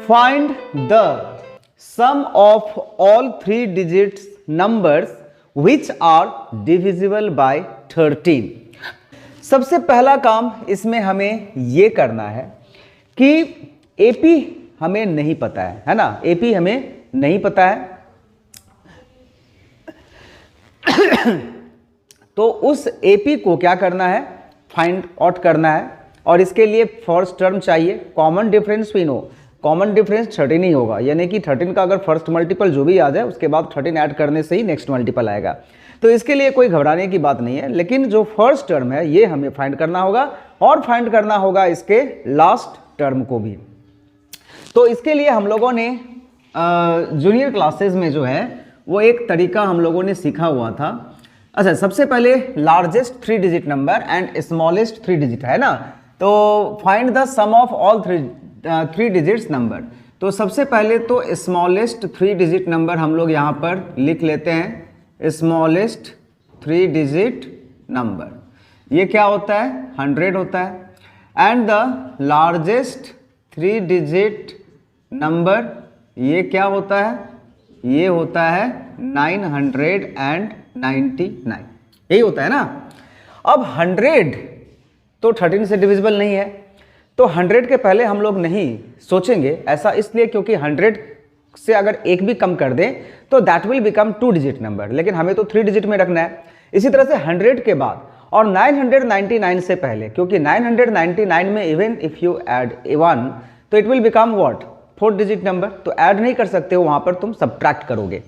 Find the sum of all 3 digits numbers which are divisible by 13। सबसे पहला काम इसमें हमें ये करना है कि एपी हमें नहीं पता है ना, एपी हमें नहीं पता है। तो उस एपी को क्या करना है, फाइंड आउट करना है, और इसके लिए फर्स्ट टर्म चाहिए। कॉमन डिफरेंस भी नो, कॉमन डिफरेंस 13 ही होगा, यानी कि 13 का अगर फर्स्ट मल्टीपल जो भी आ जाए उसके बाद 13 ऐड करने से ही नेक्स्ट मल्टीपल आएगा। तो इसके लिए कोई घबराने की बात नहीं है, लेकिन जो फर्स्ट टर्म है ये हमें फाइंड करना होगा, और फाइंड करना होगा इसके लास्ट टर्म को भी। तो इसके लिए हम लोगों ने जूनियर क्लासेस में जो है वो एक तरीका हम लोगों ने सीखा हुआ था। अच्छा, सबसे पहले largest 3 digit number and smallest 3 digit है ना, तो find the sum of all 3 digits number. तो सबसे पहले तो स्मॉलेस्ट 3 डिजिट नंबर हम लोग यहाँ पर लिख लेते हैं। स्मॉलेस्ट 3 डिजिट नंबर ये क्या होता है, 100 होता है। And the largest 3 digit number ये क्या होता है, ये होता है 999, यही होता है ना। अब 100 तो 13 से डिविजिबल नहीं है, तो 100 के पहले हम लोग नहीं सोचेंगे, ऐसा इसलिए क्योंकि 100 से अगर एक भी कम कर दें तो that will become 2 digit number, लेकिन हमें तो 3 डिजिट में रखना है। इसी तरह से 100 के बाद और 999 से पहले, क्योंकि 999 में इवन इफ यू ऐड 1 तो it will become what, 4 digit number, तो ऐड नहीं कर सकते हो, वहां पर तुम सब्ट्रैक्ट करोगे।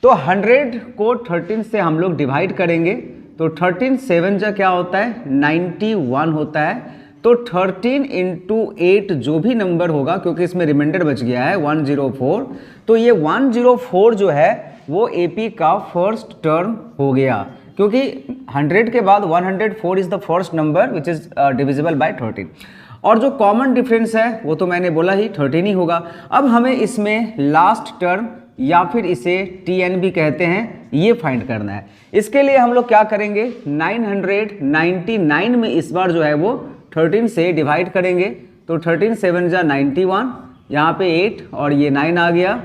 तो 100 को 13 से हम लोग डिवाइड करेंगे, तो 13 7 जा क्या होता है, 91 होता है। तो 13 इंटू 8 जो भी नंबर होगा, क्योंकि इसमें रिमाइंडर बच गया है 104, तो ये 104 जो है वो एपी का फर्स्ट टर्म हो गया, क्योंकि 100 के बाद 104 is the first number which is divisible by 13। और जो कॉमन डिफरेंस है वो तो मैंने बोला ही 13 ही होगा। अब हमें इसमें लास्ट टर्म या फिर इसे TN भी कहते हैं, ये फाइंड करना है। इसके लिए हम लोग क्या करेंगे, 999 में इस बार जो है वो 13 से डिवाइड करेंगे, तो 13 7 जा 91, यहाँ पे 8 और ये 9 आ गया,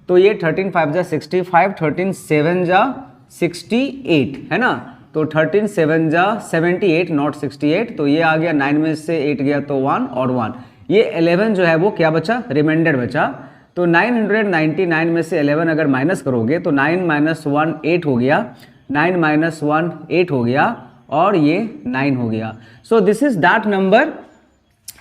तो ये 13 5 जा 65, 13 7 जा 68 है ना, तो 13 7 जा 78 नॉट 68, तो ये आ गया, 9 में से 8 गया तो 1 और 1, ये 11 जो है वो क्या बचा, रिमाइंडर बचा। तो 999 में से 11 अगर माइनस करोगे तो 9 - 1 8 हो गया, 9 - 1 8 हो गया, और ये 9 हो गया। सो this is that number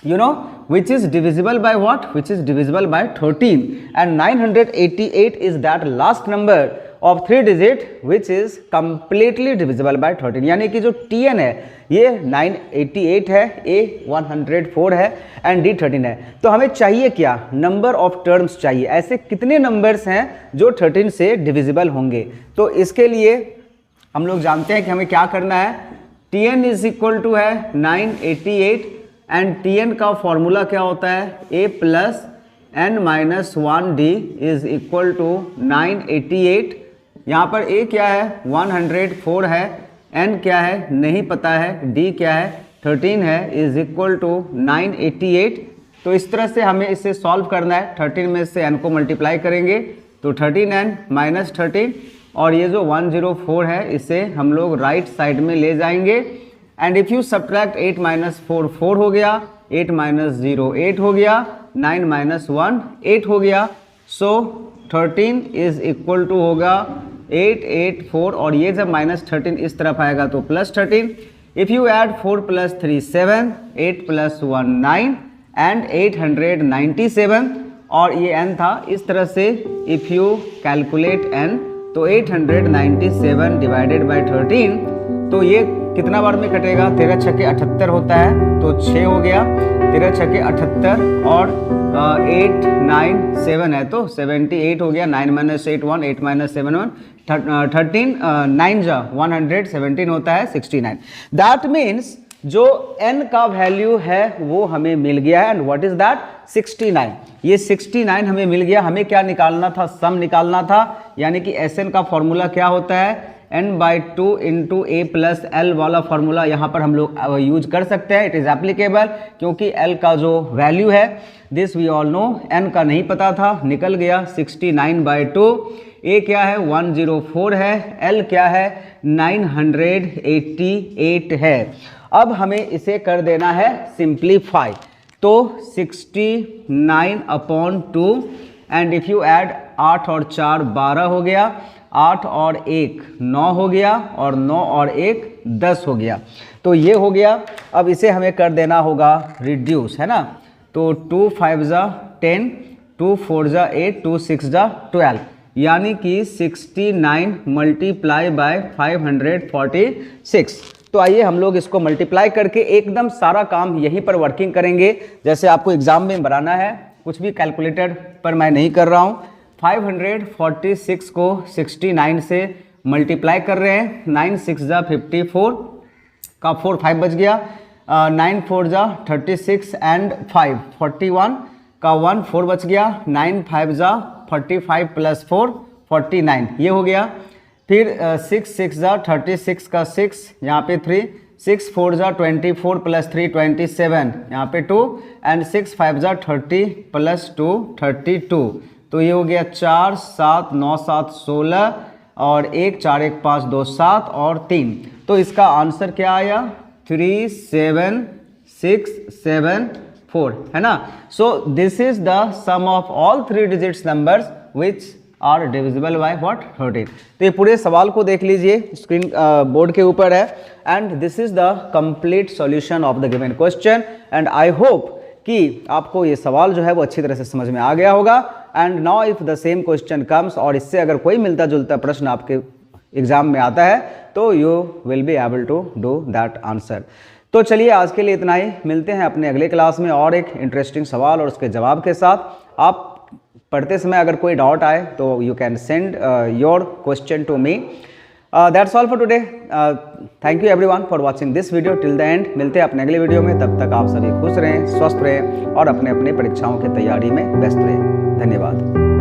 you know which is divisible by what, which is divisible by 13, and 988 is that last number of 3 digit which is completely divisible by 13। यानी कि जो TN है ये 988 है, A 104 है एंड D 13 है। तो हमें चाहिए क्या, नंबर ऑफ टर्म्स चाहिए, ऐसे कितने नंबर्स हैं जो 13 से डिविजिबल होंगे। तो इसके लिए हम लोग जानते हैं कि हमें क्या करना है, TN इज इक्वल टू है 988 एंड TN का फॉर्मूला क्या होता है, A plus n-1D is equal to 988। यहाँ पर A क्या है, 104 है, N क्या है नहीं पता है, D क्या है 13 है, इज इक्वल टू 988। तो इस तरह से हमें इसे सॉल्व करना है। 13 में से n को मल्टीप्लाई करेंगे तो 13n - 13, और ये जो 104 है इसे हम लोग राइट साइड में ले जाएंगे। एंड इफ यू सब्ट्रैक्ट 8 - 4 4 हो गया, 8 - 0 8 हो गया, 9 - 1 8 हो गया। सो 13 इज इक्वल टू होगा 884, और ये जब -13 इस तरफ आएगा तो +13। इफ यू ऐड 4 + 3 7, 8 + 1 9 एंड 897, और ये n था। इस तरह से इफ यू कैलकुलेट n तो 897 डिवाइडेड बाय 13, तो ये कितना बार में कटेगा, 13 छक्के 78 होता है, तो 6 हो गया, 13 छक्के 78 और 8 9 7 है तो 78 हो गया। 9 - 8 1, 8 - 7 1, 13 9 जा 117 होता है 69। दैट मीन्स जो n का वैल्यू है वो हमें मिल गया है, एंड व्हाट इज दैट, 69। ये 69 हमें मिल गया। हमें क्या निकालना था, सम निकालना था, यानी कि Sn का फॉर्मूला क्या होता है, n/2 into a plus L वाला फार्मूला यहाँ पर हम लोग यूज कर सकते हैं। इट इज़ एप्लीकेबल क्योंकि l का जो वैल्यू है this we all know, n का नहीं पता था, निकल गया 69/2। a क्या है 104 है, l क्या है 988 है। अब हमें इसे कर देना है सिंप्लीफाई, तो 69/2 एंड इफ़ यू ऐड 8 और 4 12 हो गया, 8 और 1 9 हो गया और 9 और 1 10 हो गया। तो ये हो गया। अब इसे हमें कर देना होगा रिड्यूस, है ना। तो 2 5 जा 10, 2 4 जा 8, 2 6 जा 12, यानी कि 69 मल्टीप्लाई बाय 546। तो आइए हम लोग इसको मल्टीप्लाई करके एकदम सारा काम यहीं पर वर्किंग करेंगे जैसे आपको एग्जाम में बनाना है। कुछ भी कैलकुलेटर पर मैं नहीं कर रहा हूँ। 546 को 69 से मल्टीप्लाई कर रहे हैं। 9 6 जा 54 का 4 5 बच गया, 9 4 जा 36 एंड 5 41 का 1 4 बच गया, 9 5 जा 45 प्लस 4 49 ये हो गया। फिर 6 6 जा 36 का 6 यहाँ पे 3, 6 4 जा 24 प्लस 3 27 यहाँ पे 2 एंड 6 5 जा 30 प्लस 2 32। तो ये हो गया 4 7 9 7 16 और 1 4 1 5 2 7 और 3। तो इसका आंसर क्या आया 37674, है ना। So this is the sum of all 3 digits numbers which are divisible by what 13। तो ये पूरे सवाल को देख लीजिए, स्क्रीन बोर्ड के ऊपर है and this is the complete solution of the given question. And I hope कि आपको ये सवाल जो है वो अच्छी तरह से समझ में आ गया होगा। And now if the same question comes, और इससे अगर कोई मिलता जुलता प्रश्न आपके एग्जाम में आता है तो you will be able to do that answer. तो चलिए आज के लिए इतना ही, मिलते हैं अपने अगले क्लास में और एक इंटरेस्टिंग सवाल और उसके जवाब के साथ। आप पढ़ते समय अगर कोई डाउट आए तो you can send your question to me. That's all for today. Thank you everyone for watching this video till the end. मिलते हैं अपने अगले वीडियो में, तब तक आप सभी खुश रहें, स्वस्थ रहें और अपने अपने परीक्षाओं की तैयारी में व्यस्त रहें। धन्यवाद।